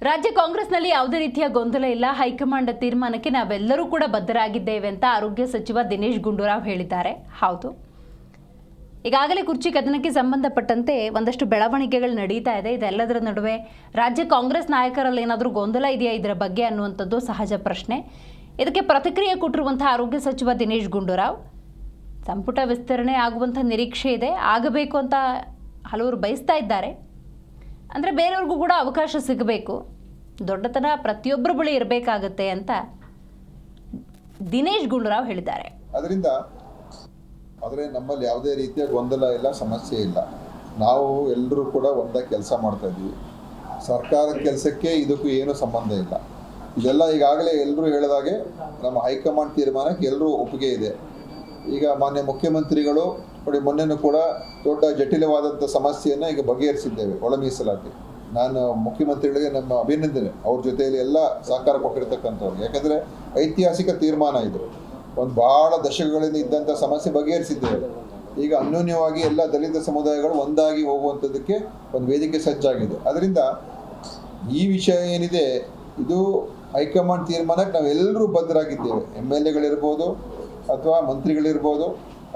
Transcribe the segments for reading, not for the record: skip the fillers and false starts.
ರಾಜ್ಯ ಕಾಂಗ್ರೆಸ್ನಲ್ಲಿ ಯಾವುದೇ ರೀತಿಯ ಗೊಂದಲ ಇಲ್ಲ. ಹೈಕಮಾಂಡ್ ತೀರ್ಮಾನಕ್ಕೆ ನಾವೆಲ್ಲರೂ ಕೂಡ ಬದ್ಧರಾಗಿದ್ದೇವೆ ಅಂತ ಆರೋಗ್ಯ ಸಚಿವ ದಿನೇಶ್ ಗುಂಡೂರಾವ್ ಹೇಳಿದ್ದಾರೆ. ಹೌದು, ಈಗಾಗಲೇ ಕುರ್ಚಿ ಕದನಕ್ಕೆ ಸಂಬಂಧಪಟ್ಟಂತೆ ಒಂದಷ್ಟು ಬೆಳವಣಿಗೆಗಳು ನಡೀತಾ ಇದೆ. ಇದೆಲ್ಲದರ ನಡುವೆ ರಾಜ್ಯ ಕಾಂಗ್ರೆಸ್ ನಾಯಕರಲ್ಲಿ ಏನಾದರೂ ಗೊಂದಲ ಇದೆಯಾ ಇದರ ಬಗ್ಗೆ ಅನ್ನುವಂಥದ್ದು ಸಹಜ ಪ್ರಶ್ನೆ. ಇದಕ್ಕೆ ಪ್ರತಿಕ್ರಿಯೆ ಕೊಟ್ಟಿರುವಂತಹ ಆರೋಗ್ಯ ಸಚಿವ ದಿನೇಶ್ ಗುಂಡೂರಾವ್, ಸಂಪುಟ ವಿಸ್ತರಣೆ ಆಗುವಂಥ ನಿರೀಕ್ಷೆ ಇದೆ, ಆಗಬೇಕು ಅಂತ ಹಲವರು ಬಯಸ್ತಾ ಇದ್ದಾರೆ. ಅಂದರೆ ಬೇರೆಯವ್ರಿಗೂ ಕೂಡ ಅವಕಾಶ ಸಿಗಬೇಕು, ದೊಡ್ಡತನ ಪ್ರತಿಯೊಬ್ಬರ ಬಳಿ ಇರಬೇಕಾಗತ್ತೆ ಅಂತ ದಿನೇಶ್ ಗುಂಡೂರಾವ್ ಹೇಳಿದ್ದಾರೆ. ಆದರೆ ನಮ್ಮಲ್ಲಿ ಯಾವುದೇ ರೀತಿಯ ಗೊಂದಲ ಇಲ್ಲ, ಸಮಸ್ಯೆ ಇಲ್ಲ. ನಾವು ಎಲ್ಲರೂ ಕೂಡ ಒಂದಾಗಿ ಕೆಲಸ ಮಾಡ್ತಾ ಇದ್ದೀವಿ. ಸರ್ಕಾರದ ಕೆಲಸಕ್ಕೆ ಇದಕ್ಕೂ ಏನೂ ಸಂಬಂಧ ಇಲ್ಲ. ಇದೆಲ್ಲ ಈಗಾಗಲೇ ಎಲ್ಲರೂ ಹೇಳಿದಾಗೆ ನಮ್ಮ ಹೈಕಮಾಂಡ್ ತೀರ್ಮಾನಕ್ಕೆ ಎಲ್ಲರೂ ಒಪ್ಪಿಗೆ ಇದೆ. ಈಗ ಮಾನ್ಯ ಮುಖ್ಯಮಂತ್ರಿಗಳು ನೋಡಿ, ಮೊನ್ನೆನೂ ಕೂಡ ದೊಡ್ಡ ಜಟಿಲವಾದಂಥ ಸಮಸ್ಯೆಯನ್ನು ಈಗ ಬಗೆಹರಿಸಿದ್ದೇವೆ, ಒಳ ಮೀಸಲಾತಿ. ನಾನು ಮುಖ್ಯಮಂತ್ರಿಗಳಿಗೆ ನಮ್ಮ ಅಭಿನಂದನೆ, ಅವ್ರ ಜೊತೆಯಲ್ಲಿ ಎಲ್ಲ ಸಹಕಾರ ಕೊಟ್ಟಿರ್ತಕ್ಕಂಥವ್ರು. ಯಾಕಂದರೆ ಐತಿಹಾಸಿಕ ತೀರ್ಮಾನ ಇದು. ಒಂದು ಭಾಳ ದಶಕಗಳಿಂದ ಇದ್ದಂಥ ಸಮಸ್ಯೆ ಬಗೆಹರಿಸಿದ್ದೇವೆ. ಈಗ ಅನ್ಯೋನ್ಯವಾಗಿ ಎಲ್ಲ ದಲಿತ ಸಮುದಾಯಗಳು ಒಂದಾಗಿ ಹೋಗುವಂಥದ್ದಕ್ಕೆ ಒಂದು ವೇದಿಕೆ ಸಜ್ಜಾಗಿದೆ. ಅದರಿಂದ ಈ ವಿಷಯ ಏನಿದೆ, ಇದು ಹೈಕಮಾಂಡ್ ತೀರ್ಮಾನಕ್ಕೆ ನಾವೆಲ್ಲರೂ ಬದ್ಧರಾಗಿದ್ದೇವೆ. MLAಗಳಿರ್ಬೋದು, ಅಥವಾ ಮಂತ್ರಿಗಳಿರ್ಬೋದು,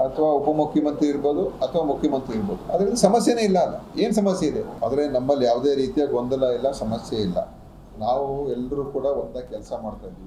ಅಥವಾ ಉಪಮುಖ್ಯಮಂತ್ರಿ ಇರ್ಬೋದು, ಅಥವಾ ಮುಖ್ಯಮಂತ್ರಿ ಇರ್ಬೋದು. ಅದರಿಂದ ಸಮಸ್ಯೆನೇ ಇಲ್ಲ ಅಲ್ಲ, ಏನು ಸಮಸ್ಯೆ ಇದೆ? ಆದರೆ ನಮ್ಮಲ್ಲಿ ಯಾವುದೇ ರೀತಿಯ ಗೊಂದಲ ಇಲ್ಲ, ಸಮಸ್ಯೆ ಇಲ್ಲ. ನಾವು ಎಲ್ಲರೂ ಕೂಡ ಒಂದಾಗಿ ಕೆಲಸ ಮಾಡ್ತಾ ಇದ್ದೀವಿ.